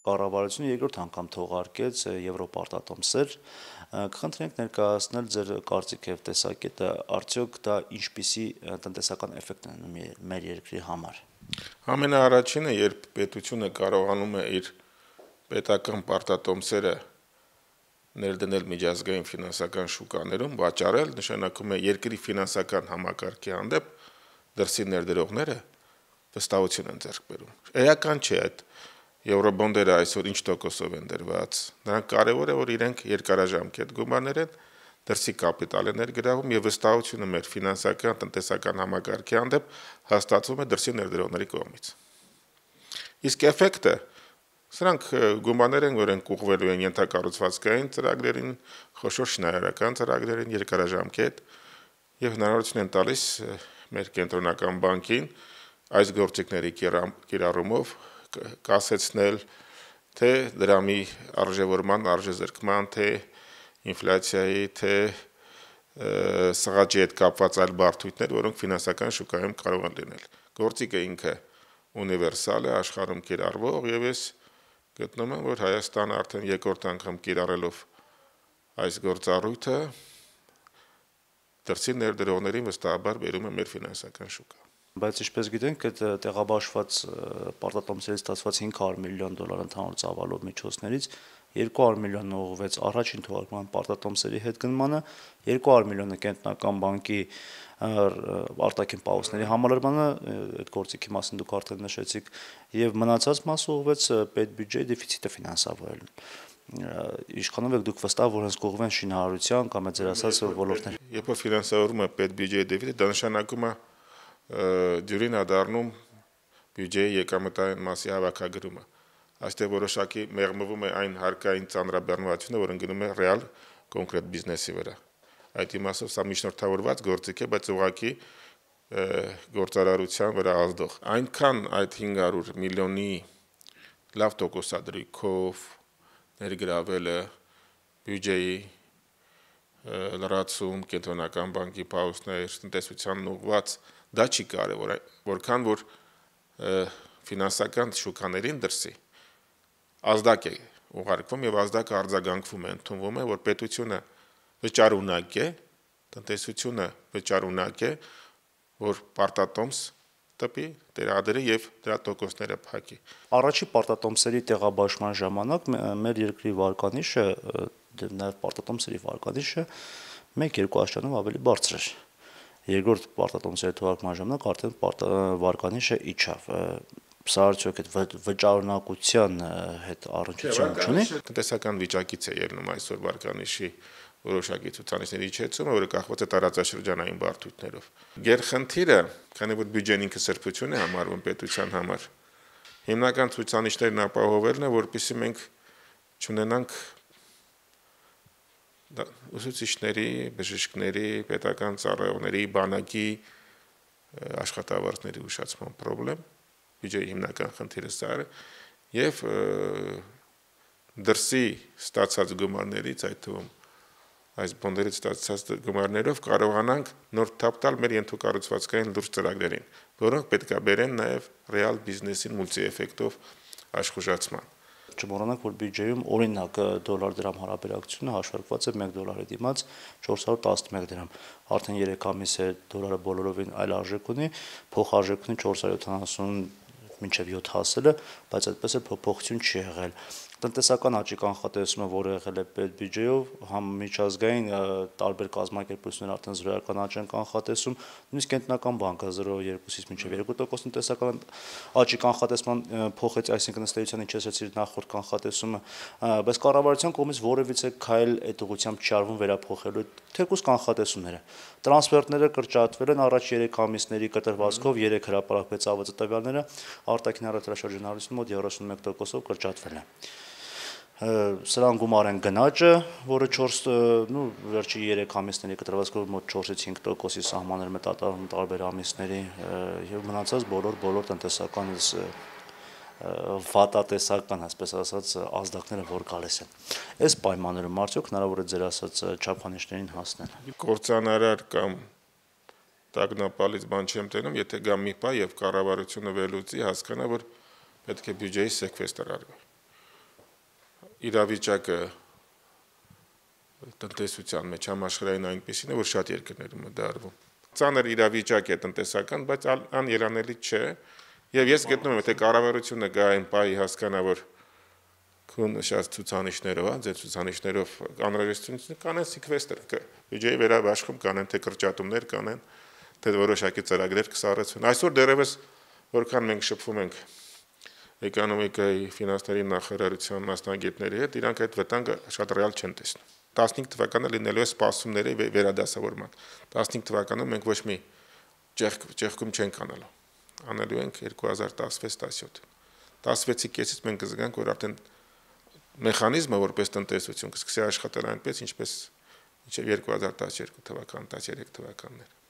Կառավարությունը երկրորդ անգամ թողարկեց Եվրոպարտատոմսեր, կխնդրենք ներկայացնել ձեր կարծիքը եւ տեսակետը, արդյոք դա ինչպիսի տնտեսական էֆեկտ է ունենում մեր երկրի համար։ Ամենաառաջինը, երբ պետությունը կարողանում է իր պետական պարտատոմսերը ներդնել միջազգային ֆինանսական շուկաներում, վաճառել, նշանակում է երկրի ֆինանսական համակարգի հանդեպ դրսի ներդրողները վստահություն են ձեռք բերում։ Էական չէ այդ եվրոբոնդերը այսօր ինչ տոկոսով են դրված։ Նրանք կարևոր է, որ իրենք երկարաժամկետ գումարներ են, դրսի կապիտալ են ներգրավում եւ վստահությունը մեր ֆինանսական տնտեսական համակարգի հանդեպ հաստատվում է դրսի ներդրողների կողմից։ Իսկ էֆեկտը սրանք գումարներ են, որոնք ուղղվելու են ենթակառուցվածքային ծրագրերին, խոշոր շինարարական ծրագրերին, երկարաժամկետ եւ հնարավորություն են տալիս մեր կենտրոնական բանկին այս գործիքների կիրառումով կասեցնել թե դրամի արժևորման, արժեզրկման, թե ինֆլյացիայի, թե սղաճի հետ կապված այլ բարդույթներ, որոնք ֆինանսական շուկայում կարող են լինել։ Գործիքը ինքը ունիվերսալ է, աշխարհում կիրառվող եւ ես գտնում եմ, որ Հայաստանը արդեն երկրորդ անգամ կիրառելով այս գործառույթը դրսի ներդրողներին վստահաբար բերում է մեր ֆինանսական շուկա։ Բայց ինչպես գիտենք, այդ տեղաբաշխված պարտատոմսերից ստացված $500 միլիոն ընդհանուր ծավալով միջոցներից 200 միլիոնը ուղղվեց առաջին թողարկման պարտատոմսերի հետ գնմանը, 200 միլիոնը կենտրոնական բանկի արտաքին պահոցների համալրմանը, այդ գործիքի մասին դուք արդեն նշեցիք, եւ մնացած մասը ուղղվեց պետբյուջեի դեֆիցիտը ֆինանսավորելուն։ Իշխանով եք դուք վստահ, որ հենց կուղղվեն շինարարության կամ ձեր ասած ոլորտներ։ Երբ որ ֆինանսավորում է պետբյուջեի դեֆիցիտը, դա նշանակում է դյուրին է դառնում բյուջեի եկամտային մասի հավաքագրումը։ Այստեղ որոշակի մեղմվում է այն հարկային ծանրաբեռնվածությունը, որը գնում է ռեալ կոնկրետ բիզնեսի վրա։ Այդ իմաստով սա միջնորդավորված գործիք է, բայց ուղղակի գործարարության վրա ազդող։ Այնքան այդ 500 միլիոնի լավ տոկոսադրույքով ներգրավելը բյուջեի լրացում, կենտրոնական բանկի պահոցներ, տնտեսությանն ուղղված դա չի կարևոր, որքան որ ֆինանսական շուկաներին դրսի ազդակ է ուղարկվում եւ ազդակը արձագանքվում է, ընդունվում է, որ պետությունը վճարունակ է, տնտեսությունը վճարունակ է, որ պարտատոմս տպի, տեղադրի եւ դրա տոկոսները փակի։ Առաջի պարտատոմսերի տեղաբաշխման ժամանակ մեր երկրի վարկանիշը, նաեւ պարտատոմսերի վարկանիշը 1-2 աշտանով ավելի բարձր էր։ Երկրորդ պարտատոմսերի թողարկման ժամանակ արդեն վարկանիշը իջավ։ Սա արդյոք այդ վճարունակության հետ առնչություն չունի։ Տնտեսական վիճակից է ելնում այսօր վարկանիշի որոշակի ցուցանիշների իջեցումը, որը կախված է տարածաշրջանային բարդություններով։ Գերխնդիրը, քանի որ բյուջեն ինքը սրբություն է համարվում պետության համար, հիմնական ցուցանիշներն ապահովելն է, որպեսզի մենք չունենանք ուսուցիչների, բժիշկների, պետական ծառայողների, բանակի աշխատավարձների ուշացման խնդրեմ, բյուջեի հիմնական խնդիրը սա է, եւ դրսի ստացած գումարներից, այդ թվում այս բոնդերից ստացած գումարներով կարողանանք նոր թափ տալ մեր ենթակառուցվածքային լուրջ ծրագրերին, որոնք պետք է բերեն նաեւ ռեալ բիզնեսին մուլտիէֆեկտով աշխուժացման։ Չմոռանանք, որ բյուջեում օրինակ դոլար-դրամ հարաբերակցությունը հաշվարկված է $1 դիմաց 411 դրամ։ Արդեն 3 ամիս է դոլարը բոլորովին այլ արժեք ունի, փոխարժեք ունի 470 մինչև 7 հասելը, բայց այդպես էլ փոփոխություն չի եղել։ Տնտեսական աճի կանխատեսումը, որը եղել է պետբյուջեով, համ միջազգային տարբեր կազմակերպություններ արդեն զրոյական աճ են կանխատեսում, նույնիսկ կենտրոնական բանկը 0.2-ից մինչև 2% տնտեսական աճի կանխատեսման փոխեց, այսինքն ըստ էության իջեցրեց իր նախորդ կանխատեսումը, բայց կառավարության կողմից որևիցե քայլ այդ ուղղությամբ չի արվում վերափոխելու թեկուզ կանխատեսումները։ Տրանսֆերտները կրճատվել են առաջ 3 ամիսների կտրվածքով 3 հրապարակվեց ԱՎԾ տվյալները, արտաքին առևտրաշրջանառությունը մոտ 31%-ով կրճատվել է։ Սրան գումար են գնաճը, որը վերջի 3 ամիսների կտրվածքով մոտ 4-ից 5%-ի սահմաններ մտածում տարբեր ամիսների եւ մնացած բոլոր տնտեսական վատատեսական, այսպես ասած, ազդակները որ գալիս են։ Այս պայմաններում արդյոք հնարավոր է ձեր ասած չափանիշներին հասնել։ Կործանարար կամ տագնապալից բան չեմ տենում, եթե գա մի պահ եւ կառավարությունը վերլուծի, հասկանա, որ պետք է բյուջեի սեքվեստր արվի։ Իրավիճակը տնտեսության մեջ համաշխարհային այնպեսին է, որ շատ երկրներում է դա արվում։ Ծանր իրավիճակ է տնտեսական, բայց աներանելի չէ, եւ ես գտնում եմ, եթե կառավարությունը գա այն պահի հասկանա, որ քուն շատ ցուցանիշներով, ձեր ցուցանիշներով անհրաժեշտություն կանեն սեքվեստր, բյուջեի վերաբաշխում կանեն, թե կրճատումներ կանեն, թե որոշակի ծրագրեր կսարեցվեն։ Այսօր դեռևս որքան մենք շփվում ենք էկոնոմիկայի, ֆինանսների նախարարության մասնագետների հետ, իրանք այդ վտանգը շատ ռեալ չեն տեսնում։ 15 թվականը լինելու է սպասումների վերադասավորման։ 15 թվականում մենք ոչ մի ճեղքում չենք անելու։ Անելու ենք 2016-17։ 16-ի կեսից մենք կզգանք, որ արդեն մեխանիզմը որպես տնտեսություն կսկսի աշխատել այնպես, ինչպես մինչև 2012 թվական, 13 թվականներ։